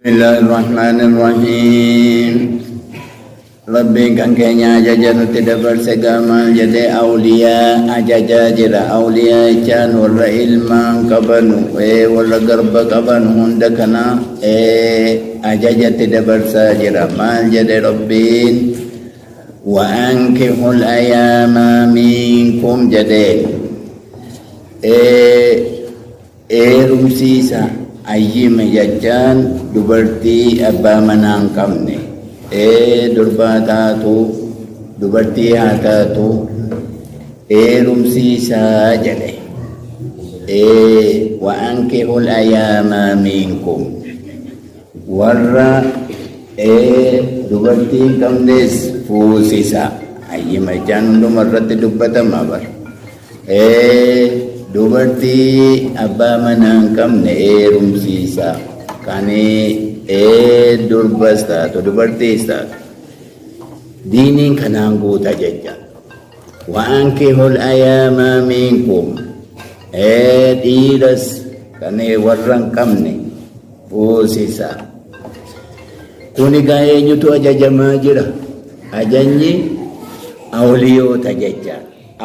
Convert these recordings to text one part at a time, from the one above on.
بسم الله الرحمن الرحيم. ربي كان كينيا جاجر تدبر سجاما جدي أولياء أجاجا جرا أولياء كان ولا علما كبنو ولا قرب كبنو هندكنا أجاجا تدبر ساجرا ما جدي ربين وأنكحوا الأيام منكم جدي رمسيسا ayyima jechaan dubartii abbaa manaa hin qabne durbaa taatu dubartii haa taatu heerumsiisaa jedhe wa ankihul ayyaama minkum warra dubartii hin qabnes fuusisa ayyima jechaan hunduma irratti dubbatama bar dubartii abbaa manaa hin qabne heerumsiisa kan durbas taatu dubartiis taatu diiniin kanaan guuta jecha wa ankihul ayyaama minkum dhiiras kan warra hin qabne fuusisa. Kun egaa eenyutu ajajamaa jira? Ajajni awliyoota jecha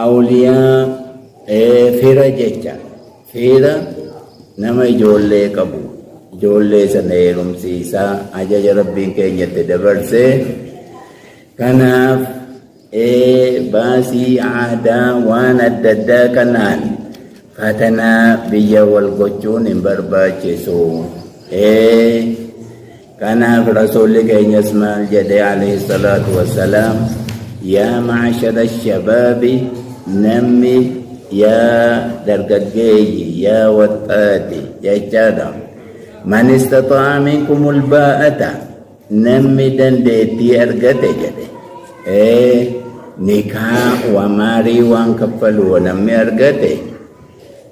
awliyaa fira jecha fira nama ijoollee qabu ijoollee sana heerumsiisaa ajaja rabbiin keenyatti dabarse. Kanaaf baasii aadaa waan adda addaa kanaan fatanaa biyya wal gochuun hin barbaachisu. Kanaaf rasuulli keenyas maal jedhe alayhi salaatu wassalaam, yaa ma'ashara shabaabi namni yaa dargaggeeyyi yaa waxxaati jechaadha. Man istaxaa'a minkumul baa'ata namni dandeettii argate jedhe nikaa wa maarii waan kaffalu namni argate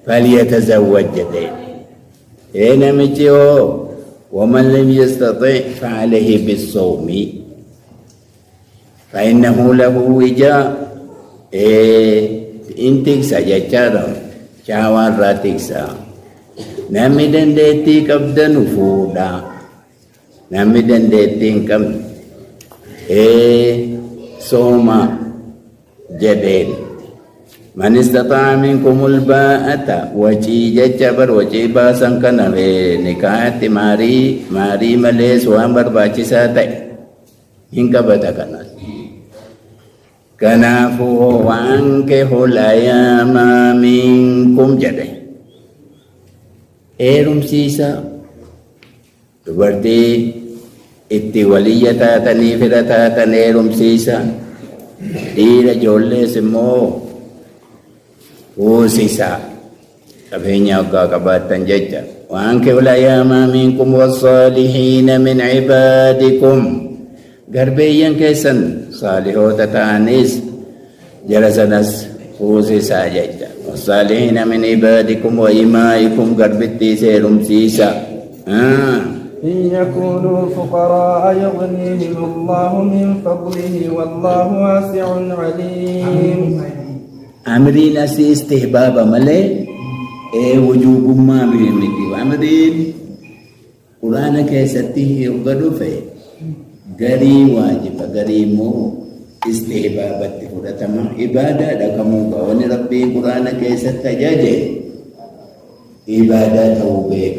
falyatazawwaj jedhe. Namichi hoo waman lam yastaxi' fa'alayhi bissawmi fa'innahu lahu wijaa in tiksa jechaadha shaawaa irraa tiksa. Namni dandeettii qabdanu fuudha, namni dandeettii hin qabne sooma jedheen. Man istaxaa'a minkumul baa'ata wacii jecha bar wacii baasan kana nikaahatti maarii malees waan barbaachisaa ta'e hin qabata kanas. Kanaafuu waankihul ayyaama minkum jedhe heerumsiisa. Dubartii itti waliyya taatanii fira taatan heerumsiisa. Dhiira ijoollees immoo fuusisa qabeenya waggaa qabaattan jecha. Waankihul ayyaama minkum wassaalihiina min cibaadikum garbeeyyan keessan saalihoota ta'anis jara sanas fuusisaa jecha. Wassaalihiina min cibaadikum wa imaa'ikum garbittii heerumsiisa. إن يكونوا فقراء يغنيهم الله من فضله والله واسع عليم. أمرين أسي استحباب ملي وجوب ما بيمتي أمرين قرآن كيستيه يقدر فيه غري واجب غري مو استحبابات فرتما عبادة دكمو قوان ربي قرآن كيست تجاجه عبادة توبيك.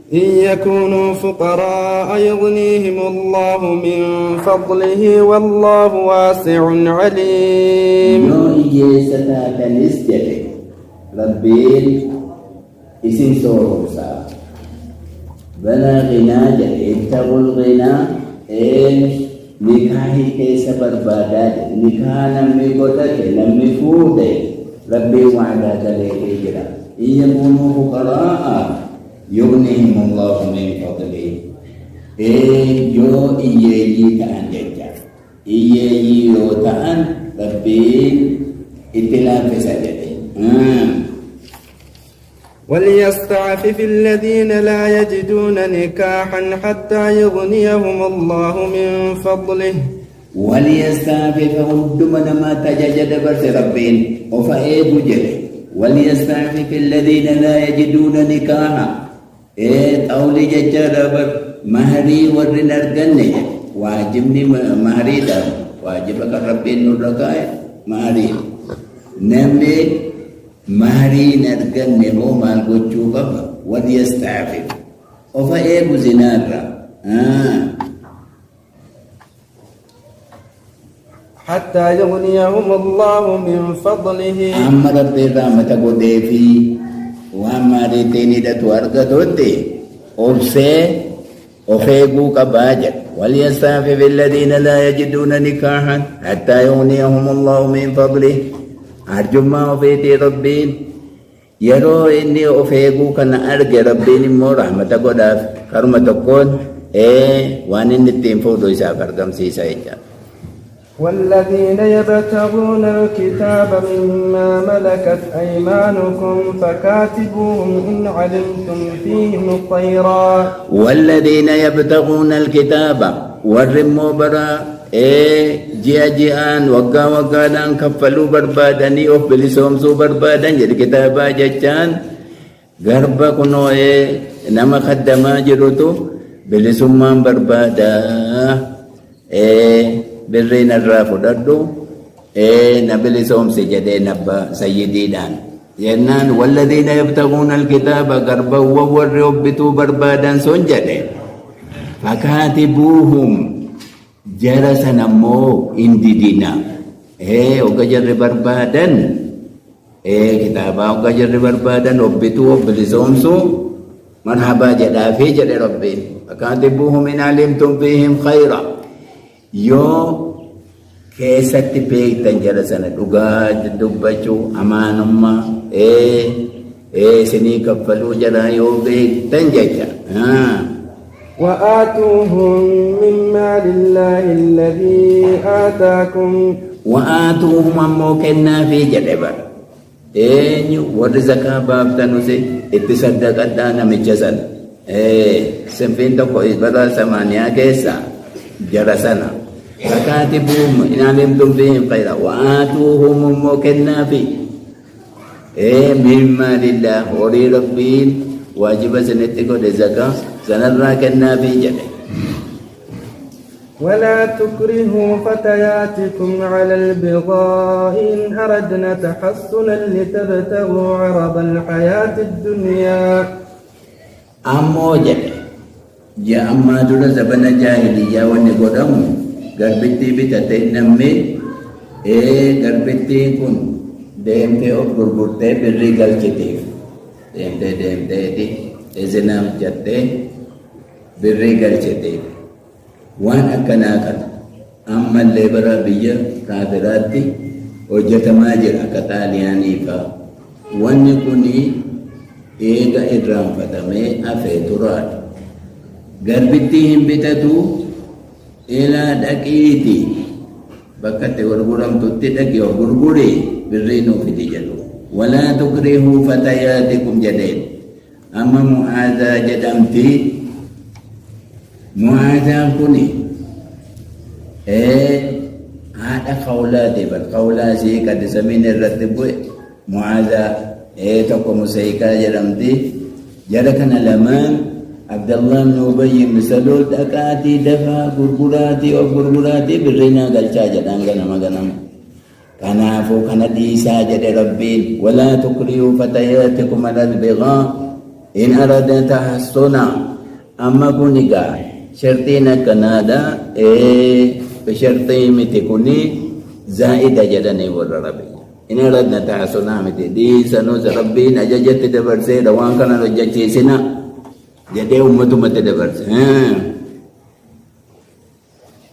إن يكونوا فقراء يغنيهم الله من فضله والله واسع عليم. يو إجيستا تنسجد ربي اسم سوروسا بلا غنى جل اتقوا الغنى نكاحي كيس بربادات نكاح نمي قدك نمي فوده ربي وعدا تليه إجرا. إن يكونوا فقراء يغنيهم الله من فضله يو إيجي تأن ججا إيجي يو تأن ربي اتلاف سجده. وليستعفف الذين لا يجدون نكاحا حتى يغنيهم الله من فضله. وليستعفف ودمن ما تججد برس ربين وفأيب جده. وليستعفف الذين لا يجدون نكاحا xawli jechaadha bar maharii warri hin arganne waajibni mahariidha waajiba kan rabbiin nurra kaa'e maharii namni maharii hin arganne hoo maal gochuu qaba walyastaafif ofa eegu zinaarra حتى يغنيهم الله من فضله أما ربي رحمة قدي في وأما ريتيني دتو أرقدوتي أفيقوا كباجة وليستعفف الذين لا يجدون نكاحا حتى يغنيهم الله من فضله أرجو ما أفيتي ربين يرو إني أفيقوا كان أرقى ربين مو رحمة قداف كرمة قد وأن النتين فوضو يسافر كم سيسا والذين يبتغون الكتاب مما ملكت أيمانكم فكاتبوهم إن علمتم فيهم خيرا والذين يبتغون الكتاب والرمو برا جيان وقا وقالان كفلوا بربادني أو بلسومسو بربادن جد كتابا ججان غربا كنو نما خدما جروتو بلسومان بربادا birriin irraa fudhadhu nabili soomsi jedhee nabba sayyidiidhaan jennaan walladhiina yabtaguuna alkitaaba garbawwan warri hobbituu barbaadan sun jedhe fakaatibuuhum jara san ammoo hin didina hogga jarri barbaadan kitaabaa hogga jarri barbaadan hobbituu hobbilisoomsu marhabaa jedhaafii jedhe rabbiin fakaatibuuhum in alimtum fiihim khayra yoo keessatti beektan jara sana dhugaa dubbachuu amaanummaa isinii kaffaluu jara yoo beektan jecha وآتوهم من مال الله الذي آتاكم وآتوهم أمو كنا في جدبر ورزقا بافتنوسي اتصدق أدانا مجزن سنفين تقو إزبرا سمانيا كيسا جرسنا فكاتبوهم إن علمتم فيهم خيرا وآتوهم مكنا في مما لله ولي ربين واجب سنتكو لزكاة سنرى كنا في جنة ولا تكرهوا فتياتكم على البغاء إن أردنا تحصنا لتبتغوا عرض الحياة الدنيا أمو جنة جاء أما دون زبن جاهلية ونقدم غربتي بتتين نمي غربتي كن deemtee of gurgurtee birrii galchitiif deemtee izinaaf jettee birrii galchitiif waan akkanaa kana ammallee bara biyya kaafiraatti hojjetamaa jira akka xaaliyaanii faa wanni kuni eega irraanfatamee hafee turaadha garbittii hin bitatu ilaa dhaqiiti bakka itti gurguramtutti dhaqi of gurgurii birrii nuuf fidi jedhu walaa tukrihuu fatayaatikum jedheen amma mu'aazaa jedhamti mu'aazaan kuni haadha qawlaati bar qawlaa isii qaddisamiin irratti bu'e mu'aazaa tokko musaykaa jedhamti jara kana lamaan Abdullah bin Ubay bin Salul dhaqaatii dafaa gurguraatii of gurguraatii birrinaa galchaa jedhaan ganama kanaafuu kana dhiisaa jedhe rabbiin walaa tukrihuu fatayaatikum ala albigaa in aradna tahassuna amma kun egaa shartiin akkanaadha bishartii miti kuni zaa'ida jedhanii warra rabbii in aradna tahassuna miti dhiisanus rabbiin ajajatti dabarseedha waan kanan hojjechiisina jedhee ummatumatti dabarse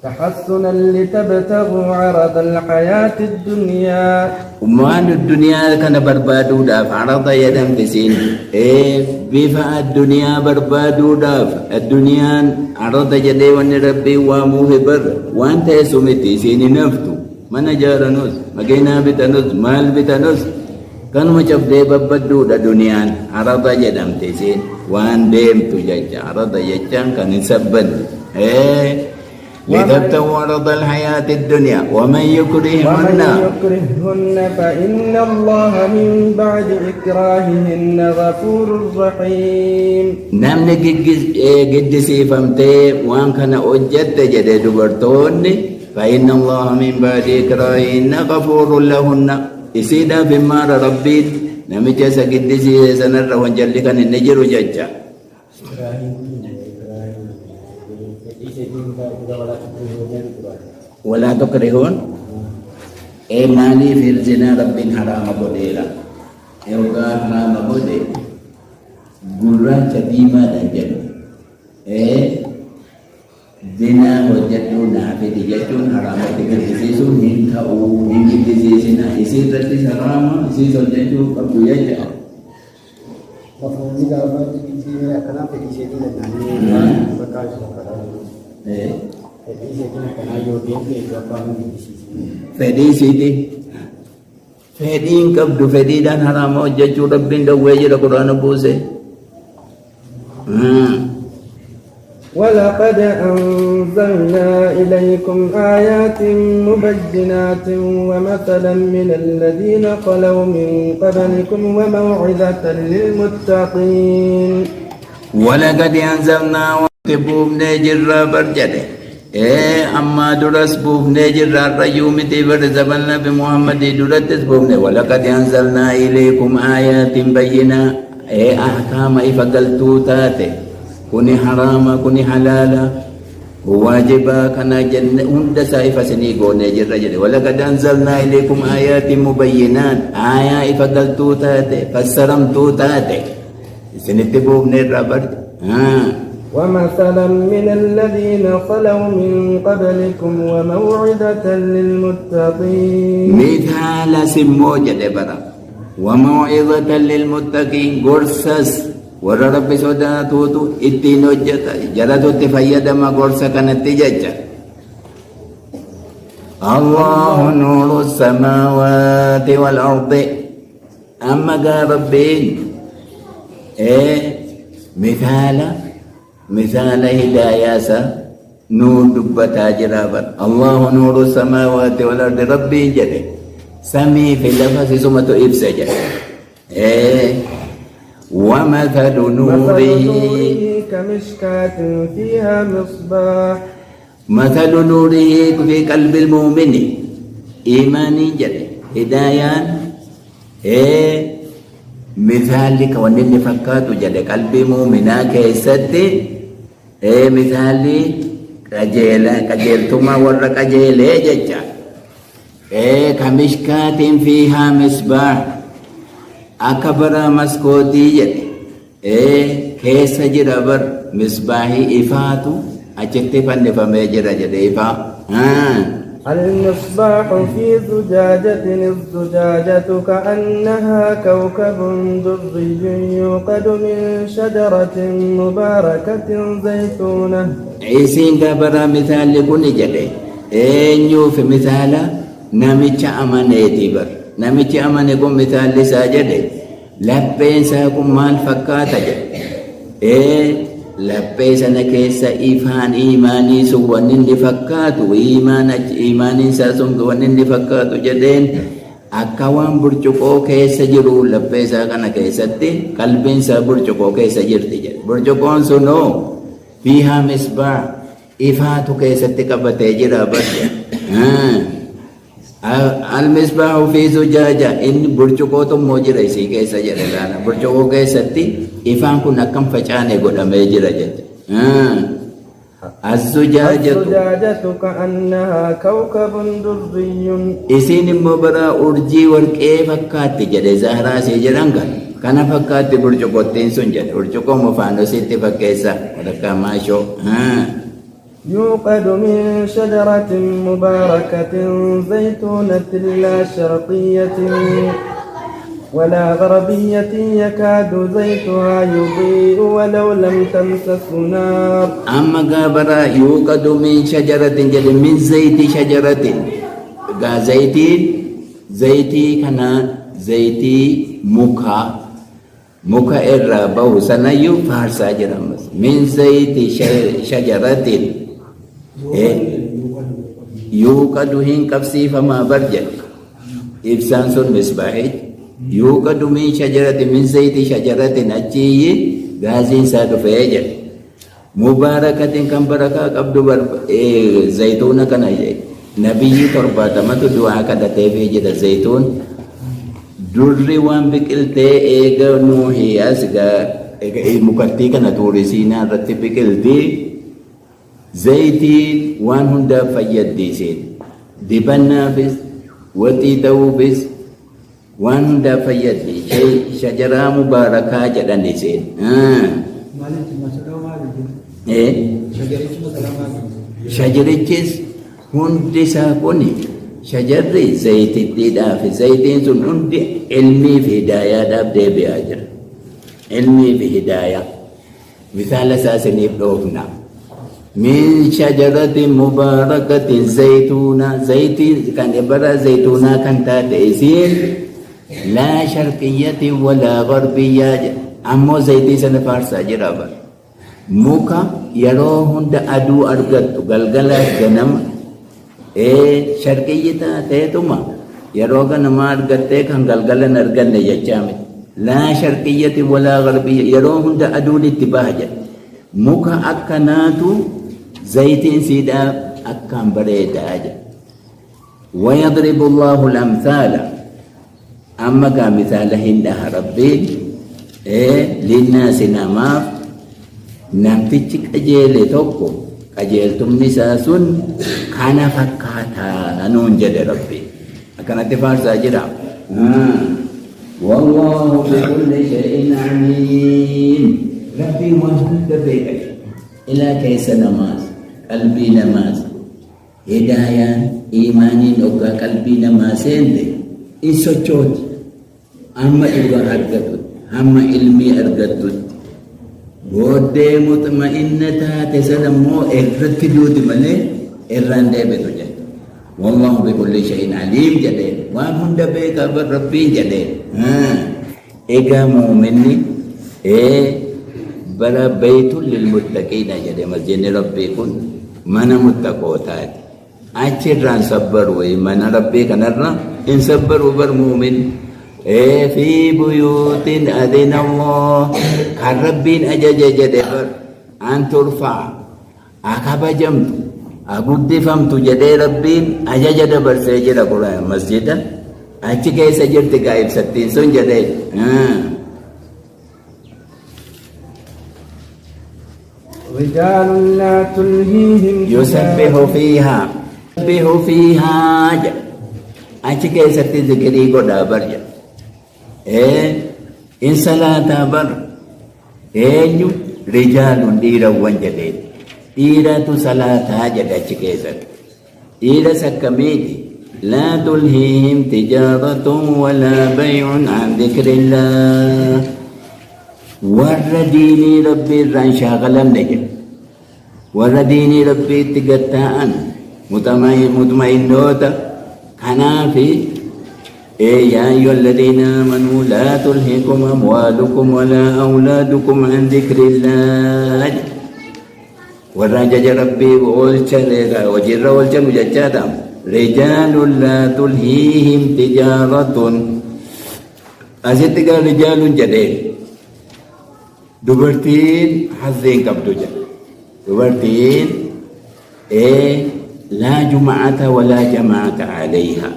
تحسنا لتبتغوا عرض الحياة الدنيا ومان الدنيا كان بربادو داف عرض يدم بسين بيفا الدنيا بربادو داف الدنيا عرض جدي وان ربي واموه بر وانت سمتي سيني نفتو من جارنوس مكينا بتنوس مال بتنوس كان مجب دي ببدو دا دنيا عرض جدم تسين وان ديم تجاج عرض يجان كان سبن لتبتغوا عرض الحياة الدنيا ومن يكرههن فإن الله من بعد إكراههن غفور رحيم. نمني قدسي فمتي وان كان أجدت جدي دبرتون فإن الله من بعد إكراههن غفور لهن إسيدا بمار ربي نمي جسا قدسي سنر وانجلقا النجر ججا ولا تكرهون اي مالي في الزنا رب حرام بديلا يوغا حرام بدي غرا چديما دجل زنا وجدو نافي دجتون حرام دجل اسيسو هين تاو هين دجسينا اسي ترتي حرام اسي سوجدو قبو يجا مفهومي دابا دي كنا في دي شيء لنا بكاش Fedhi siti Fedhiin qabdu fedhiidhaan haraama hojjechuu rabbiin dhowwee jira quraana buuse. ولقد أنزلنا إليكم آيات مبينات ومثلا من الذين خلوا من قبلكم وموعظة للمتقين. ولقد أنزلنا وكتبوب نجر برجده أما درس بوب نجر الرجوم تبر زبلنا بمحمد درس بوب ولقد أنزلنا إليكم آيات بينات أحكام إفقلتو تاتي كوني حراما كوني حلالا واجبا كنا جنة هند سائفة سنيقو نجر رجل ولقد أنزلنا إليكم آيات مبينات آية إفقلتو تاتي فسرمتو تاتي سنتبوب نجر برد ومثلا من الذين خلوا من قبلكم وموعظة للمتقين. مثال سموجة برا وموعظة للمتقين قرصص ورى رب صداتوتو اتينو جتا جلتو تفيد ما قرصة كانت تججة. الله نور السماوات والأرض أما قال ربين مثال هداية نور دبتا جرابا الله نور السماوات والأرض ربي جده سمي في اللفظ سمة إبسجة ومثل نوره كمشكاة فيها مصباح. مثل نوره في قلب المؤمن إيماني جده هدايا مثالك ونن فكاتو جده قلبي مؤمنا كيستي مثالي كجيلتما ورا كجيلة ججا كمشكات فيها مصباح أكبر مسكوتي جده كيس جربر مصباحي إفاتو أجتي فنفمي جده إفا المصباح في زجاجة الزجاجة كأنها كوكب دري يوقد من شجرة مباركة زيتونة. عيسين كبرى مثال لكل جده أنيو في مثال نمتش أمانيتي بر نمتش أمانيكم مثال لساجده لبين ساكم مال فكاتا جده laphee sana keessa ifaan iimaanii sun wanni inni fakkaatu iimaaniin isaa sun wanni inni fakkaatu jedheen akka waan burcuqoo keessa jiru laphee isaa kana keessatti qalbiin isaa burcuqoo keessa jirti jedhe burcuqoon sunoo fiihaa misbaa ifaatu keessatti qabatee jira badde المصباح في زجاجة إن برجوكو تمو جرى إسي كيسا جرى لانا برجوكو كيسا تي إفان كنا كم فجاني قد ميجرى جد الزجاجة كأنها كوكب دري إسين مبرا أرجي ورقى فكات جرى زهرا سيجرانك كان فكات برجوكو تنسون جد برجوكو مفانو سيتي فكيسا ولكا ماشو يوقد من شجرة مباركة زيتونة لا شرقية ولا غربية يكاد زيتها يضيء ولو لم تمسس نار. أما قابرا يوقد من شجرة جل من زيت شجرة زيتي كان زيتي مكا إرابه سنيو فارسا جرمس من زيت شجرة يوقد هين قبسي فما برجل إبسان سن مصباحي يوقد من شجرة من زيت شجرة أجي غازين ساد فيجل مباركة كم بركة قبض زيتون كان نبي تربات ما تدعى كذا تفيجد الزيتون دري وان بكلتي إيجا نوحي أسجا مكتي كنا تورسينا رتب بكلتي زيتي وان هندا فيد ديسين دبنا بس وتي توبس وان هندا فيد دي شجرة مباركة جدا ديسين شجرتشيس هندي ساكوني شجري زيت الديدا في زيتين سن هندي علمي في هداية داب دي بياجر علمي في هداية مثال ساسني بلوفنا من شجرة مباركة زيتونة زيتين كان يبرا زيتونة كان تاتيسين لا شرقية ولا غربية أمو زيتي سنفارسا جرابا موكا يرو هند أدو أرغت غلغلا جنم شرقية تاتيتما يرو غنما أرغت كان غلغلا نرغن يجامي لا شرقية ولا غربية يرو هند أدو لاتباهجة موكا أكناتو زيتين سيدا أكام بريد أجا ويضرب الله الأمثال أما كمثال هندها ربي للناس نماف نمتشك أجيل توكو أجيل تمنساسون كان فكاتا نون جد ربي أكنا تفارس أجرا والله بكل شيء عليم ربي وهند بيك إلى كيس نماز قلبي نماز هداية إيماني نوكا قلبي نمازين دي إنسو چوت أما إلغا أرغتت أما علمي أرغتت بودي مطمئنة تسلمو إرغت جود ملي إران دي بتو جد والله بكل شيء عليم جدين وهند بيك أبر ربي جدين إيقا مؤمني برا بيت للمتقين جدي مسجد ربي كن من متقوتات أجران صبر ومن ربي كنرنا إن صبر وبر مؤمن في بيوت أذن الله كربين أجج جدي بر أن ترفع أكاب جمت أقود فمت جدي ربين أجج دبر سجد قرآن مسجد أجج سجد تقايب ستين سن جدي رجال لا تلهيهم يسبح فيها أجي كيسة ذكري قد برجع إن صلاة بر رجال ديرا وانجدين ديرا صلاة جد أجي كيسة ديرا سكميدي لا تلهيهم تجارة ولا بيع عن ذكر الله ورديني ربي ران شاغلا نجم ورديني ربي تقطعا مطمئنوتا كنافي يا أيها الذين آمنوا لا تلهكم أموالكم ولا أولادكم عن ذكر الله والرجج ربي وجر والجن ججاتا رجال لا تلهيهم تجارة أزدق رجال جديد dubartiin hazeen qabdu jedha dubartiin laa juma'ata walaa jamaata alayha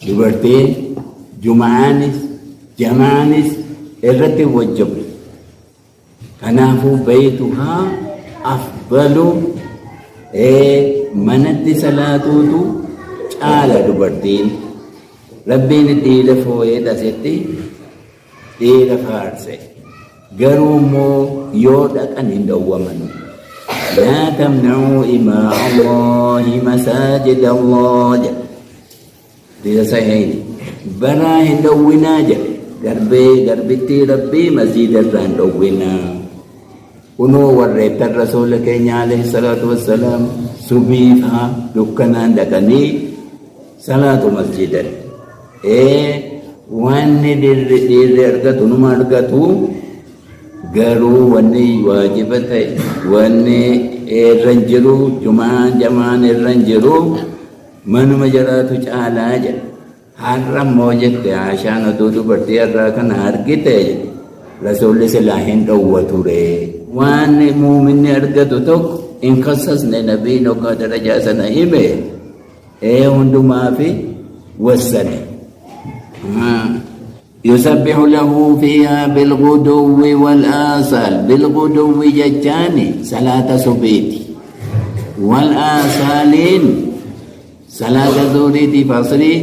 dubartiin juma'aanis jamaanis irratti wajjabdu kanaafuu baytuhaa afdalu manatti salaatuutu caala dubartiin rabbiin dhiira fooyee dhasetti dhiira faarse قرومو يودا كان هندوامن لا تمنعوا إماء الله مساجد الله دي صحيح برا هندوينا غربتي ربي مسجد الرندوينا كنو ورّيت الرسول كينيا عليه الصلاة والسلام سبيفها دكنا دكني صلاة مسجد وان دير أرغتو نما أرغتو garuu wanni waajiba ta'e wanni irra hin jiru jamaan irra hin jiru manuma jiraatu caalaa jedha. Har'a immoo jette Aishaan oduu dubartii irraa kana argite rasuulli silaa hin dhowwatu waan muuminni argatu tokko in kassasne nabiin hoggaa darajaa sana hime hundumaa fi wassane. يسبح له فيها بالغدو والآصال. بالغدو ججاني صلاة سبيتي والآصالين صلاة ظهري فصلي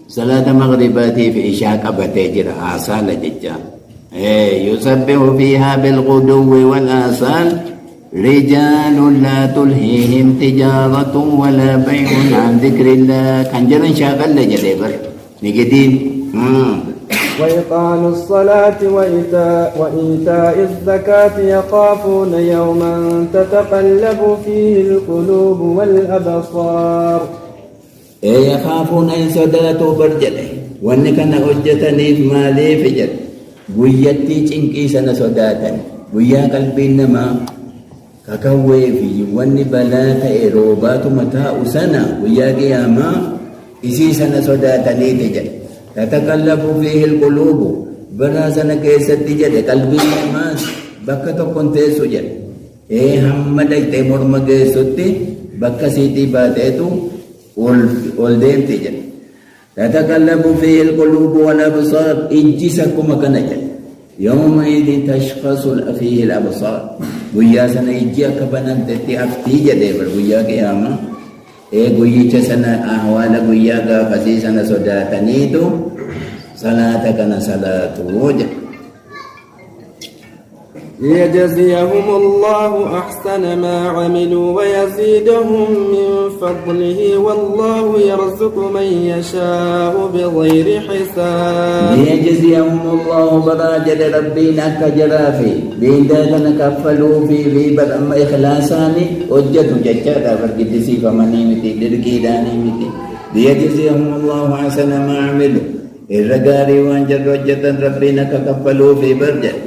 صلاة مغرباتي في عشاء قبتي آصال ججان. يسبح فيها بالغدو والآصال رجال لا تلهيهم تجارة ولا بيع عن ذكر الله. كان جرن شاغل جديبر نجدين وإقام الصلاة وإيتاء الزكاة يخافون يوما تتقلب فيه القلوب والأبصار. يخافون إن صداتوا برجله وأن كان حجتني في مالي فجر ويتي تنكي سنة صداتا ويا قلبي إنما ككوي في وأن بلاك إروبات متاع سنة ويا قياما إسي سنة صداتني تجر تتقلب فيه القلوب براسنا كيست جد قلبي ما بكتو كنت سجد هم دايت مرم كيستي بكسيتي باتيتو ولدين تجد تتقلب فيه القلوب والابصار اجسكم كنجد يومئذ تشخص فيه الابصار ويا سنه اجيا كبنان تتي افتي جد ويا قيامه guyyicha sana ahwaala guyyaa gaafasii sana sodaataniitu salaata kana salaatu jedha. ليجزيهم الله أحسن ما عملوا ويزيدهم من فضله والله يرزق من يشاء بغير حساب. ليجزيهم الله براجل ربنا كجرافي بين ذلك كفلوا في برم إخلاصاني وجدوا ججاتا فرقدسي فمنيمتي درقيدانيمتي. ليجزيهم الله أحسن ما عملوا الرقاري وانجر وجدا ربنا كفلوا في برجل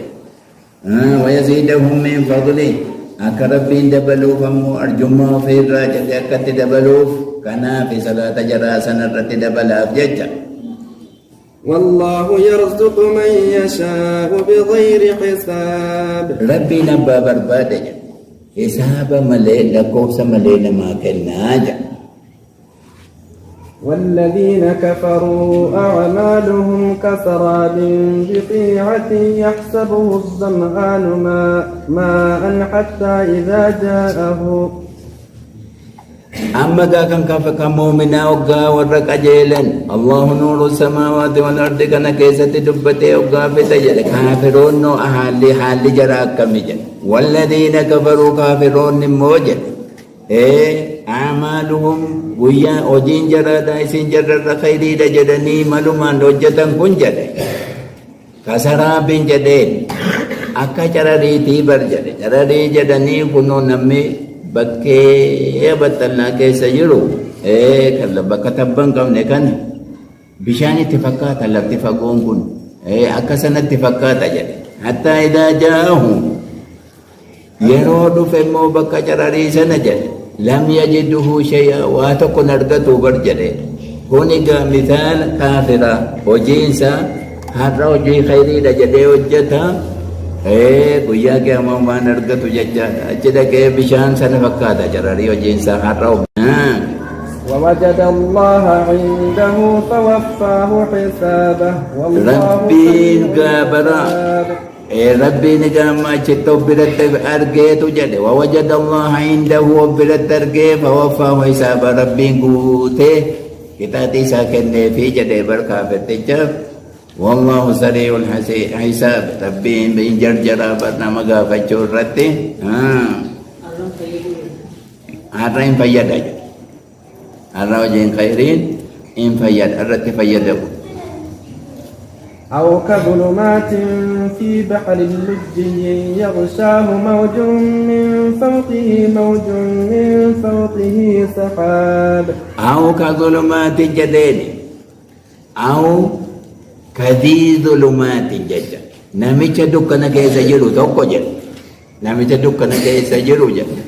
ويزيدهم من فضله أكربين دبلوف أمو أرجمه في الراجل أكت دبلوف كنا في صلاة جراسنا رت دبلاف ججا. والله يرزق من يشاء بغير حساب. ربي نبا بربادة حساب ملئ لكوس ملئ ما كناجا. والذين كفروا أعمالهم كسراب بقيعة يحسبه الظمآن ماء حتى إذا جاءه. أما كان كفك مؤمنا وقا ورق أجيلا الله نور السماوات والأرض كان كيسة دبتي وقا بتجل كافرون أهالي حالي جراك كمجل. والذين كفروا كافرون موجل أعمالهم ويا أجين جرادا إسين جرر خيري دجدني ملومان رجتن كن جده كسراب جدين أكا جرريتي برجده جرري جدني كنو نمي بكي بطلنا كيسا جرو كلا بكتبان كم نكن بشان اتفاقات الله اتفاقون كن أكا سنة اتفاقات جده حتى إذا جاءهم يرود فمو بكا جرري سنجد لم يجده شيئا واتكن أرغتو برجده هونيكا مثال كافرة وجينسا هرى وجي خيري لجده وجتا قويا كي أمامان أرغتو ججا أجدا كي بشان سنفقاتا جرري وجينسا هرى ووجد الله عنده فوفاه حسابه والله ربي غابرا ربي نجام أشتو برت أرجيت جده ووجد الله عنده برت أرجي فوفاه حساب ربي قوته كتاتي ساكن في جده بركافة تجاب والله سريع الحساب ربي بإنجر جرابتنا مغافة شورتي هرين فيد الرجين خيرين إن فيد الرت فيده أو كظلمات في بحر لجي يغشاه موج من فوقه موج من فوقه سحاب. أو كظلمات جدين أو كذي ظلمات جدا namicha dukkana keessa jiru tokko jedhe namicha dukkana keessa jiru jedhe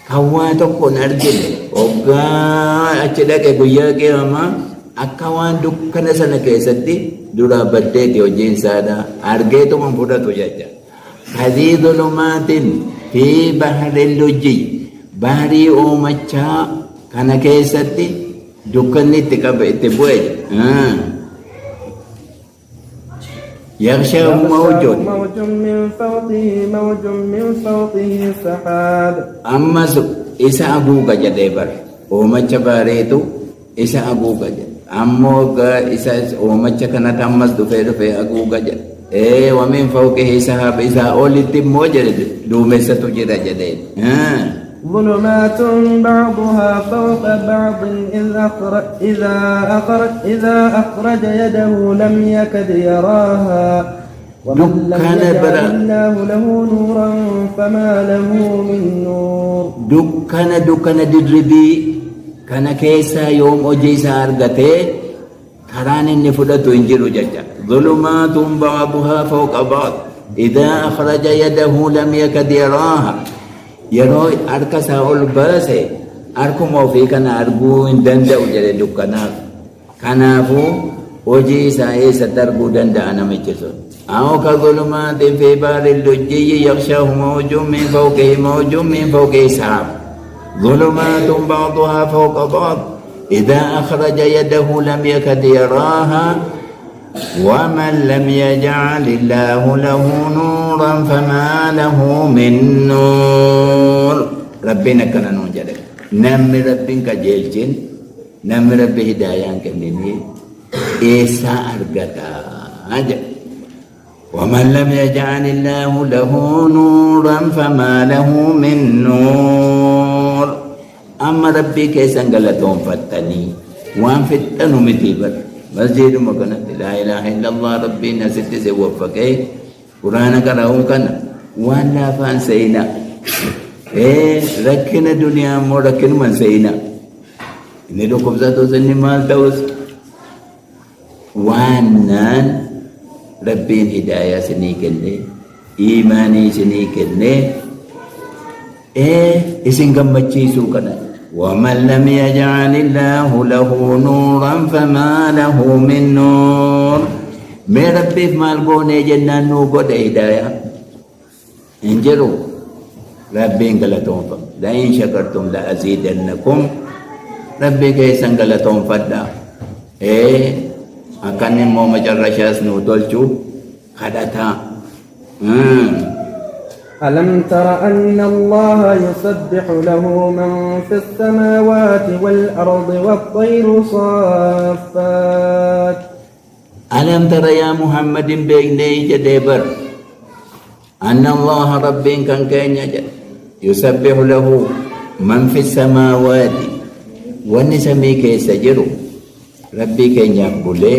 kan waa tokko hin argine hoggaa achi dhaqe guyyaa qiyaamaa akka waan dukkana sana keessatti dura baddeeti hojiin isaadha argeetuma fudhatu jecha hadii dhulumaatin fi bahri lujji bahrii uumachaa kana keessatti dukkanni itti qabe itti bu'e يغشاه موج من فوقه موج من فوقه سحاب أما إسا أبوك جديبر ومجا باريتو إسا أبوك جد أموك إسا ومجا كانت أمس دفع أبوك جد ومن فوقه سحاب إسا أولي موجد دومسة جد جديد ظلمات بعضها فوق بعض إذا أخرج يده لم يكد يراها ومن لم يجعل الله له نورا فما له من نور دكان ددربي كان كيسا يوم أجيسا أرغته كران النفدة انجلو ججا ظلمات بعضها فوق بعض إذا أخرج يده لم يكد يراها yeroo harka isaa ol baase harkuma ofii kana arguu hin danda'u jedhe dukkanaaf kanaafuu hojii isaa eessatti arguu danda'a namichi sun أو كظلمات في بحر اللجي يغشاه موج من فوقه موج من فوقه سحاب ظلمات بعضها فوق بعض إذا أخرج يده لم يكد يراها ومن لم يجعل الله له نورا فما له من نور ربنا كان نوجد نم ربك جيلجين نم رب هدايان كنني إيسا أرغتا أجل ومن لم يجعل الله له نورا فما له من نور أما ربي كيسا قلتهم فتني وان فتنوا متيبر مسجد مكانت لا إله إلا الله ربي نسيت سوفكي قرآن قرأه كان وانا فان سينا ركنا دنيا مو ركنا من سينا إني لو قبضة سني مال توس وانا ربي هداية سني كني إيماني سني كني إسن كمبتشي سوكنا ومن لم يجعل الله له نورا فما له من نور من ربي مال بوني جنان نوبود هداية انجلوا ربي انقلتهم لئن شكرتم لأزيدنكم ربي كيسا انقلتهم فدا أكان مو مجرشاس نوتولشو خدتا ألم تر أن الله يسبح له من في السماوات والأرض والطير صافات ألم تر يا محمد بيني جدبر أن الله رب كان كان يسبح له من في السماوات ونسمي كيسجر ربي كان يقبله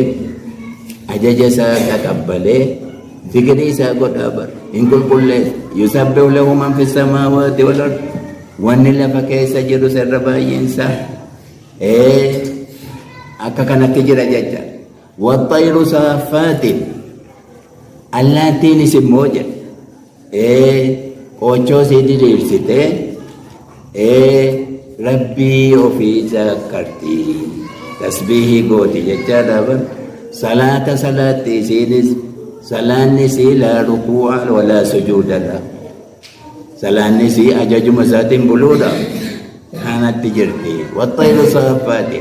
أججسا تقبله ذكري ساقط أبر إن كل يسبح له من في السماوات والأرض وأن لفكي سجر سربا ينسى أكا كانت تجرى ججا والطير صافات التي نسموجة أوچو سيدي ريرسيته ربي وفيزا كرتي تسبيه قوتي ججا دابا صلاة سيدي سلاني سي لا ركوع ولا سجود له سلاني سي أجاج مساتين بلودا كانت تجرتي والطير صافات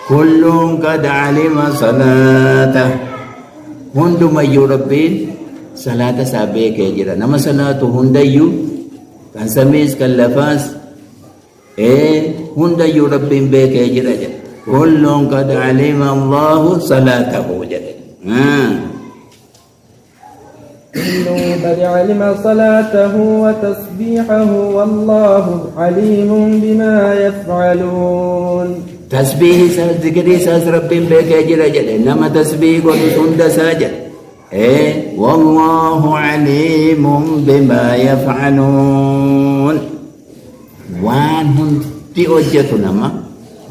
كل قد علم صلاته هند ما يربين صلاة سابق يجرى نما صلاة هنديو كان سميس كاللفاس هند يربين بك يجرى كل قد علم الله صلاته جد كل قد علم صلاته وتسبيحه والله عليم بما يفعلون تسبيح ذكري ساز رب بك جل جل انما تسبيح سند ساجد والله عليم بما يفعلون وان هندي وجهتنا ما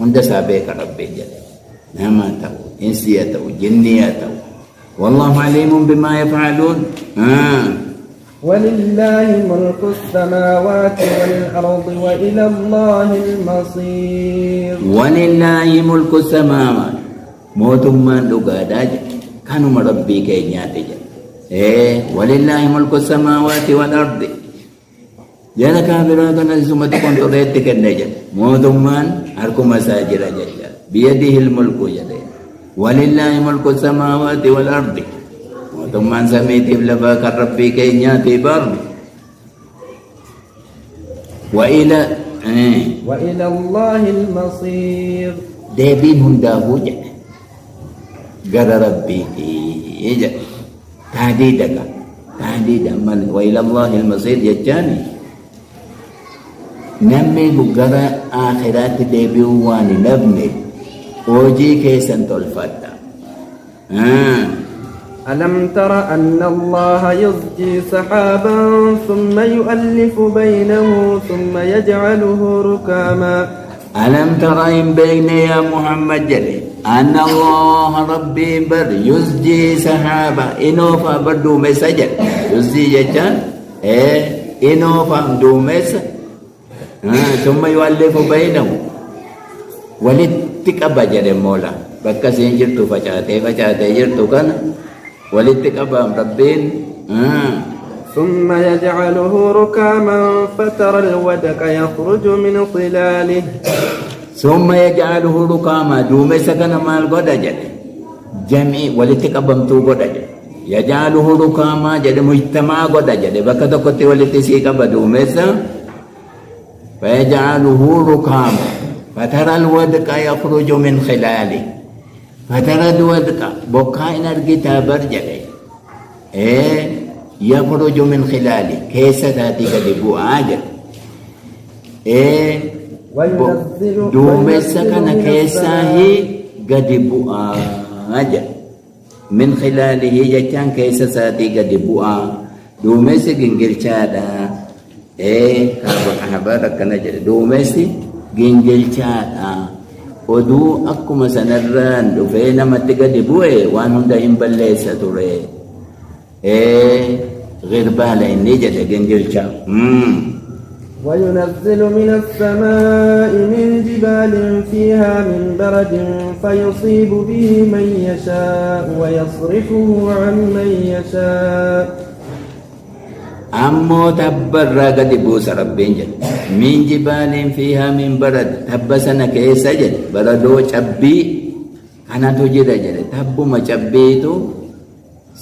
هند سابق رب جل نما تو انسيته جنيته والله عليم بما يفعلون. ولله ملك السماوات والأرض وإلى الله المصير. ولله ملك السماوات موتمان لقاداج كانوا مربي كينياتي. ولله ملك السماوات والأرض جانا كافرات نسمة كنتريت كنجا موتمان أركو مساجر جاء بيده الملك جاء ولله ملك السماوات والأرض موتمان سميت بلبا كربي كينياتي بارد وإلى الله المصير. دابين هنداه جاء قال ربي يجا تهديدك من وإلى الله المصير يجاني نمي بقرا آخرات ديبيواني نبني وجي كيسن تلفتا. ألم تر أن الله يزجي سحابا ثم يؤلف بينه ثم يجعله ركاما. ألم تر إن بين يا محمد جلي أن الله ربي بر يزجي سحابا إنوفا بدو مسجد يزجي ججان إنوفا بدو مسجد ثم يؤلف بينه ولتكبا جري مولا بكا سينجرتو فجاتي جرتو كان ولتكبا ربين ثم يجعله ركاما فترى الودك يخرج من خلاله. ثم يجعله ركاما دومي سكن مال غدا جد جميع ولتكبم تو غدا جد يجعله ركاما جد مجتمع غدا جد بكتا كتي ولتسيكا بدومي فيجعله ركاما فترى الودك يخرج من خلاله. فترى الودك بكاين الكتاب برجل يخرج من خلاله كيسة تاتي قد بؤاجر دومس كان كيسة هي قد بؤاجر من خلاله جتان كيسة تاتي قد بؤا دومس جنجل شادا كابو أحبارك نجر دومس جنجل شادا ودو أكما سنران دفينا متقد بؤي وانهم دائم بلسة تري غير بالا إني جد جنجل شاو. وينزل من السماء من جبال فيها من برد فيصيب به من يشاء ويصرفه عن من يشاء. أمو تبرا قد بوس ربين جد من جبال فيها من برد تبسنا كيسا جد بردو چبي أنا تجد جد تبو ما چبيتو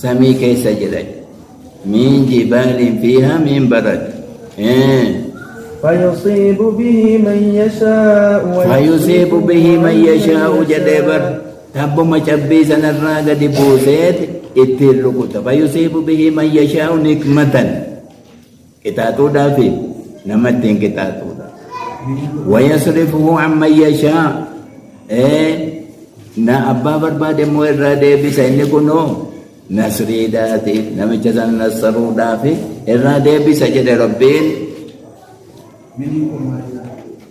سمي كيسا جد من جبال فيها من برد فيصيب به من يشاء جدبر تبو ما چبي سنرنا قد بوسيت اترقوت فيصيب به من يشاء نكمة كتاتو دافي نمتين كتاتو دا ويصرفه عمن يشاء نا أبا برباد موير دي بسيني كنو نصري داتي نمجزن نصرو دافي إرادة بسجد ربين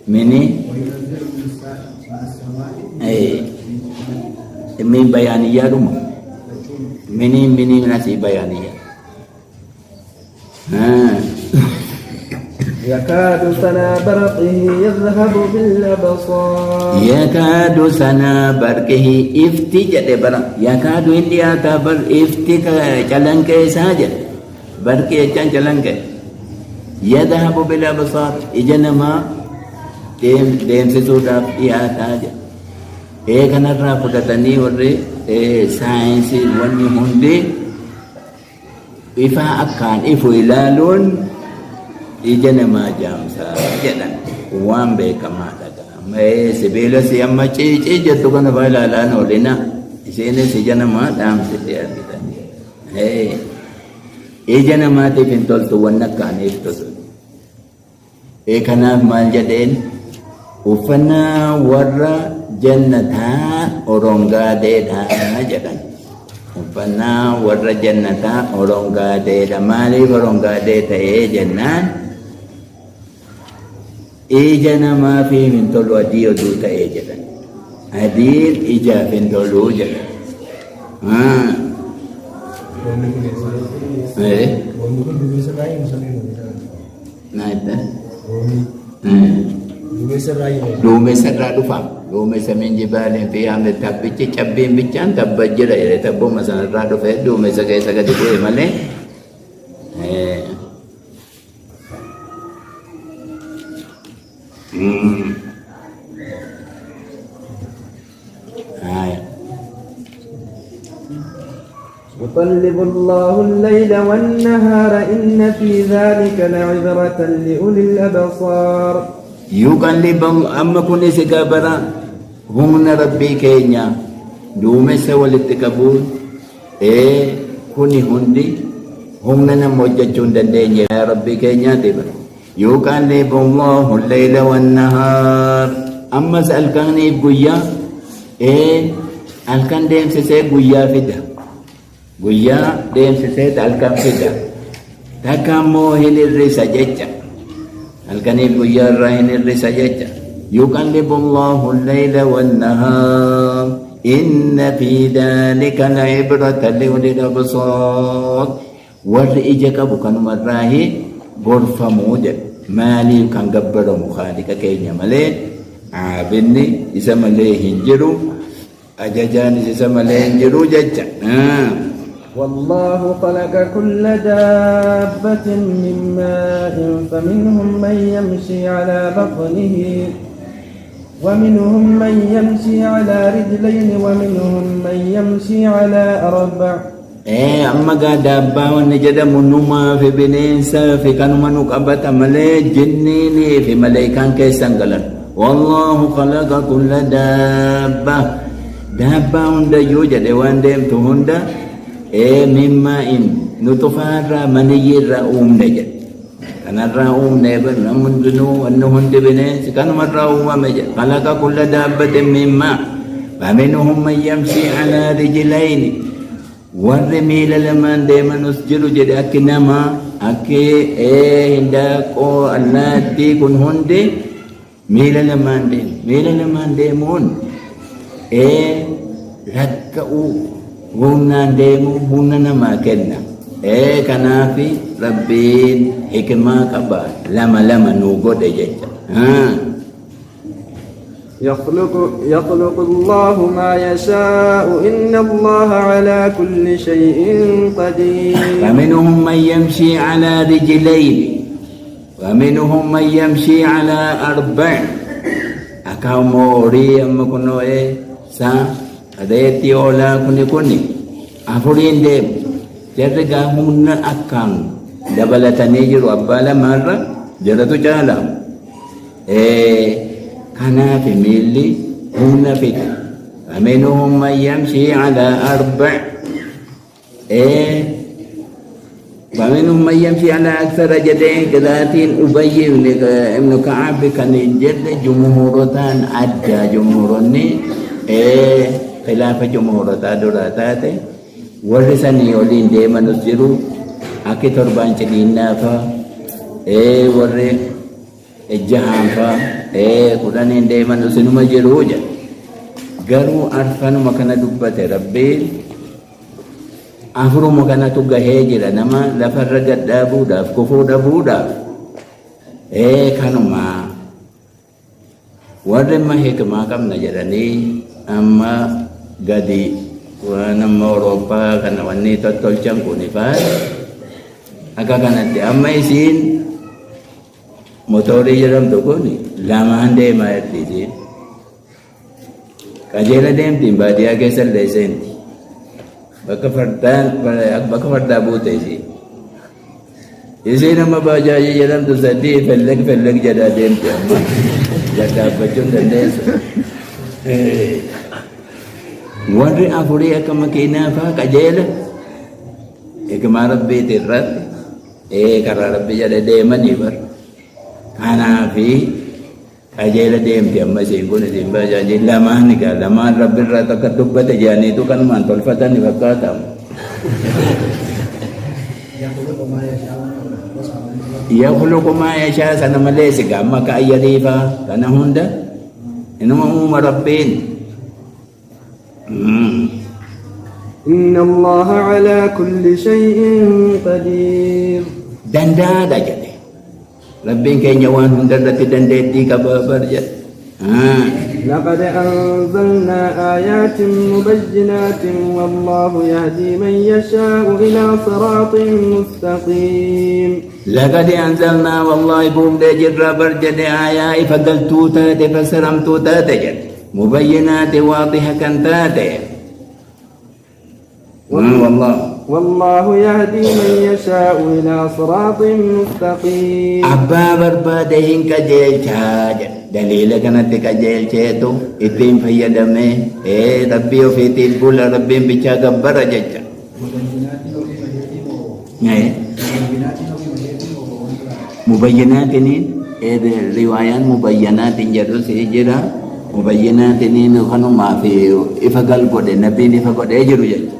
مني من بيانية رمو مني مناسي بيانية يكاد سنا برقه يذهب بالأبصار. يكاد سنا برقه افتي جد برق يكاد إنديا تبر افتي كجلنك ساجد برقه جن جلنك يذهب بالأبصار إجنما ديم سسودا يا تاجد كان الرافقتني ورّي ساينسي وني هندي إفا أكان إفو إلالون إجنما جامسا جدًا وان بكما لك ما سبيل سيما چي جتو كان فايلا لانو لنا إسيني سجنما دام ستيار كتا إجنما تفين تولتو ونكان إفتسو كاناف مال جدين وفنا ورّا جنتا أورونغا ديدا جدًا وفنا ورّا جنتا أورونغا ديدا مالي أورونغا ديدا جنان إيجانا ما في من طلو أديو دوتا إيجانا أدير إجا في طلو جدا Wanti kun duumessa irraa dhufa. Duumessa min jibaalin fi hamle tabbichi cabbiin bichaan tabba jira jedhe tabbuma sanarraa dhufe duumessa keessa gadi bu'e malee. يقلب الله الليل والنهار إن في ذلك لعبرة لأولي الأبصار. يقلب أما كن سكابرا هم ربي كينيا دومس والتكبر كوني هندي هم نموججون دندين يا ربي كينيا تبا. يقلب الله الليل والنهار أما سألكاني بقيا ألكان ديم سيسي بقيا فدا guyyaa deemsisee halkan fida takka ammoo hin hirrisa jecha halkaniif guyyaa irraa hin hirrisa jecha yuqallibu Allahu al-layla wan-nahaar inna fi dhalika la'ibratan liulil absar. Warri ija qabu kanumarraahi gorfamuu jedhe maaliif kan gabbaramu Khaalika keenya malee aabinni isa malee hin jiru ajajaanis isa malee hin jiru jecha. والله خلق كل دابة من ماء فمنهم من يمشي على بطنه ومنهم من يمشي على رجلين ومنهم من يمشي على أربع. أما قاد دابة ونجد منهما في بنيسا في كانوا منقبة ملي جنيني في ملائكان كيسانقلا. والله خلق كل دابة دابة هند يوجد وان ديم تهند مما إن نطفار منير أمنجا كان الرأوم نبر نمن جنو أنهم دبنين كان مرأوم مجا خلق كل دابة مما فمنهم من يمشي على رجلين والرميل لمن دائما نسجل جد أكنما أكي هنداكو الناتي كن هندي ميل لمن دائمون ركعوا humnaan deemu humna namaa kenna. Kanaafi Rabbiin hikmaa qaba lama nuu godhe jecha. يخلق الله ما يشاء إن الله على كل شيء قدير. فمنهم من يمشي على رجلين ومنهم من يمشي على أربع. أكاموري أما كنوا adeetti oolaa kuni afuriin deemu jarri gaa humna akkaan dabalatanii jiru abbaa lamaarra jaratu caala. Kanaaf miilli humna fida. فمنهم من يمشي على أربع فمنهم من يمشي على أكثر جدين كذاتين أبي ابن كعب كان جد جمهورتان أدى جمهورني خلافة جمهورتا دراتات ورسني ولين ديما نسجروا أكي تربان شدينا فا ورّي الجهان فا قرانين ديما نسنو مجروجا قروا أرفانو مكانا دبت ربي أفرو مكانا تقا هجر نما لفرقت دابو داف كفو دابو داف كانوا ما ورّي ما هكما كم نجراني أما gadi nama Eropa kana wanni tolchan kunifan aga kanatti amma isin motori jedhamtu kuni lamaan deemaa jirti qajeela deemtiin baadiyyaa keessa illee seenti bakka fardaa buute isin amma baajaajii jedhamtu sadii felleg jedhaa deemti amma dhaabbachuu dandeessu. Warri afurii akka makiinaa faa qajeela hikmaa rabbiiti irratti karaa rabbi jedhe deemanii bar kanaafi qajeela deemti amma isin kun isin baajaajii lamaan egaa lamaan rabbi irraa akka dubbate jedhaniitu kanumaan tolfatani fakkaatamu. يخلق ما يشاء sana malee sigaa amma ka ayyariifaa kana hunda inuma uuma rabbiin إن الله على كل شيء قدير. Dandaadha jedhe rabbiin keenya waan hundarratti dandeettii qaba bar jedhe. لقد أنزلنا آيات مبينات والله يهدي من يشاء إلى صراط مستقيم. لقد أنزلنا والله بوم دجر برجد آيات فقلتو تاتي فسرمتو تاتي مبينات واضحة كنتاتي. والله يهدي من يشاء إلى صراط مستقيم. أبا بربادهن كجيل شاج دليل كانت كجيل شيتو إتين فيدمي ربي وفيتي البول ربي بيشا قبر ججا مبينات روايات مبينات جرو سيجرا مبينات خنو ما في إفقال قد نبي إفقال يجرو ججا.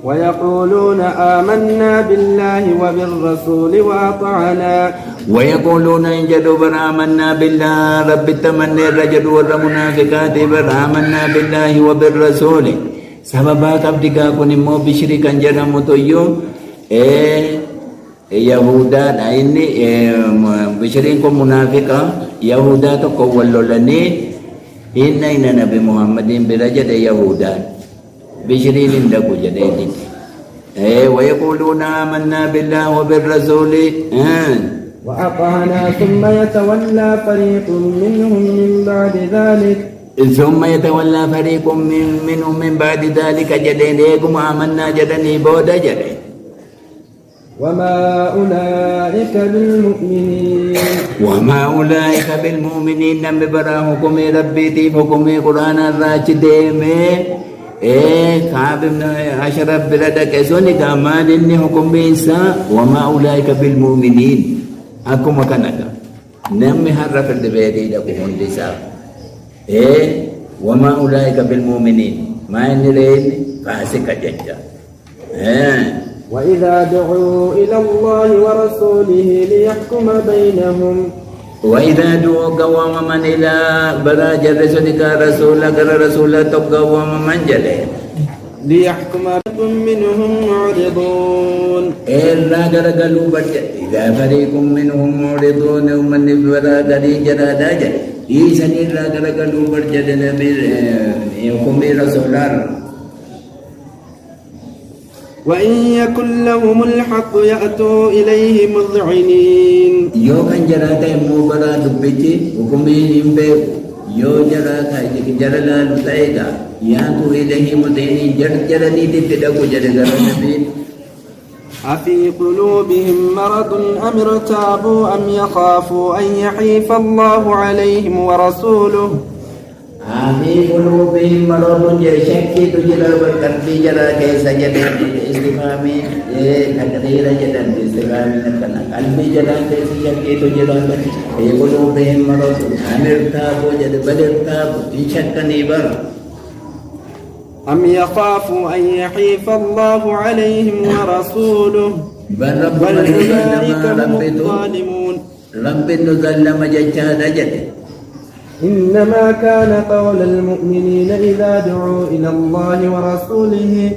ويقولون آمنا بالله وبالرسول وأطعنا. ويقولون إن جدوا آمنا بالله رب التمنى الرجل والمنافقات آمنا بالله وبالرسول سببات أبدك كن مو بشركا جرم تيو يهودا إني بشركم منافقا يهودا تقول لني إن نبي محمد برجل يهودا بشرين لكو جديد. ويقولون آمنا بالله وبالرسول وأطعنا ثم يتولى فريق منهم من بعد ذلك. ثم يتولى فريق منهم من بعد ذلك جديدكم آمنا جدني بودا جدي. وما أولئك بالمؤمنين. وما أولئك بالمؤمنين نم براهكم ربي تيفكم قرآن الراشد كعب بن أشرف بلدك سوني كمال إني حكم بإنسا وما أولئك بالمؤمنين أكو مكانك نمي حرف الدبيتي لكم هندسا وما أولئك بالمؤمنين ما إنرين فاسق ججا. وإذا دعوا إلى الله ورسوله ليحكم بينهم. وإذا دعوا قوام من إلى براج رسولك رسولك رسولك قوام من جله ليحكم منهم معرضون. إلا قالوا برجع إذا فريق منهم معرضون ومن برا قدي جرا داجا إيسان إلا قالوا برجع نبي يحكم رسول الله. وإن يكن لهم الحق يأتوا إليه مذعنين. يو كان جراتا مو برا دبيتي حكمي نمبه يو جراتا جرالا لتايدا ياتوا إليه مذعنين جرني تتدقوا جرغر النبي. أفي قلوبهم مرض أم ارتابوا أم يخافوا أن يحيف الله عليهم ورسوله. في قلوبهم مرض شكي تجرى والقلبي جرى كيسا جرى استفامي تقدير جرى استفامي نكنا قلبي جرى كيسا شكي تجرى في قلوبهم مرض أم ارتابوا جرى بل ارتابوا إن شكني بر أم يخافوا أن يحيف الله عليهم ورسوله بل أولئك هم الظالمون. رب نظلم ججاد جرى. إنما كان قول المؤمنين إذا دعوا إلى الله ورسوله.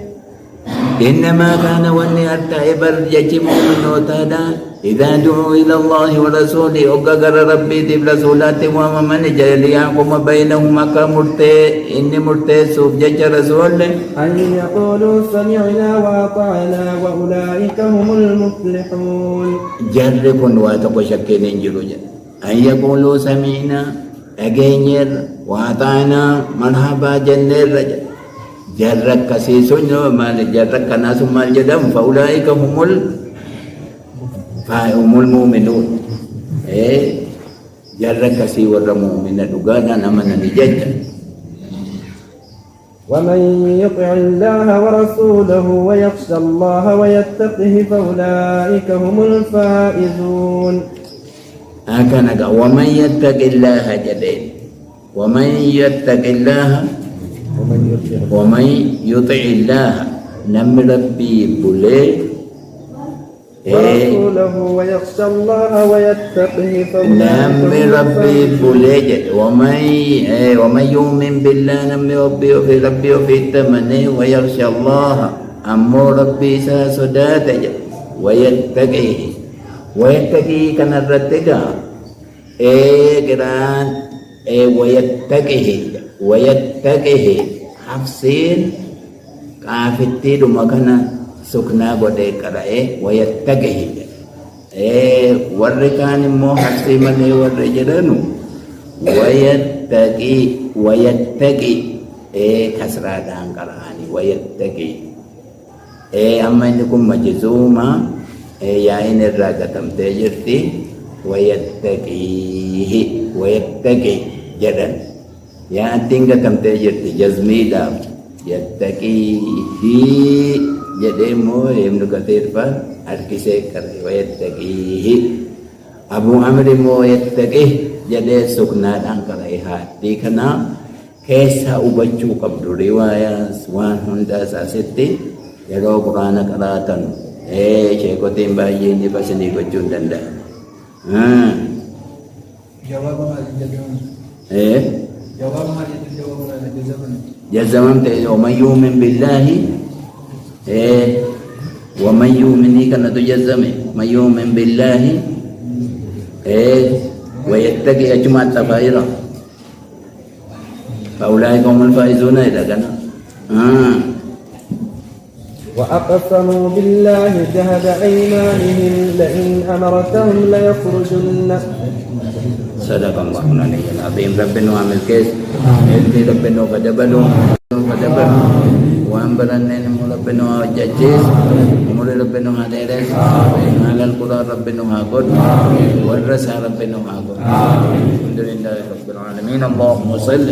إنما كان وني أرتعبر ججم من وتادا إذا دعوا إلى الله ورسوله أقر ربي تب رسولات ومن جلياكم بينهما كمرتي إني مرتي سوف جج رسول أن يقولوا سمعنا وأطعنا وأولئك هم المفلحون. جرب واتقوا شكين انجلوا أن يقولوا سمعنا أجينير وأطعنا مرحبا جنير رجل جرك كسيسون مال جرك الناس مال جدم فأولئك هم المؤمنون. جرك كسي والمؤمن دغانا نمنا نجد. ومن يطع الله ورسوله ويخشى الله ويتقه فأولئك هم الفائزون. هكذا ومن يتق الله جدين ومن يتق الله ومن يطع الله نم ربي بولي ورسوله ويخشى الله ويتقه نمي ربي بوليجت ومن يؤمن بالله نمي ربي وفي ربي وفي التمني ويخشى الله أمو ربي ساسدات ويتقه كان الرتقى قران ويتقه حفصين كافتي دمكنا سكنا قدي قرأي ويتقه warri kaan immoo hafsii malee warri jedhanu wayattaqi kasraadhaan qara'ani wayattaqi amma inni kun majzuuma yaa'iin irraa gatamtee jirti wayattaqi jedhan yaa'attiin gatamtee jirti jazmiidhaaf yattaqihi jedhee immoo ibnu kasiir faa harkisee qarre wayattaqihi abu amr immoo wayattaqih jedhee suknaadhaan qara'e haadhii kana keessaa hubachuu qabdu riwaayaas waan hundaas asitti yeroo quraana qaraatan sheekotiin baay'een ifa isinii gochuu hin danda'an jazamamte waman yu'min billaahi ومن يؤمن كان تجزمه من يؤمن بالله ويتقي أجمع التفايرة فأولئك هم الفائزون إذا كان وأقسموا بالله جهد أيمانهم لئن أمرتهم ليخرجن صدق الله العظيم ربنا عمل كيس ربنا فدبلوا وان برنن ربنا ججيس umur ربنا هديرس على القرآن ربنا هاقود والرسى ربنا هاقود الحمد لله رب العالمين اللهم صل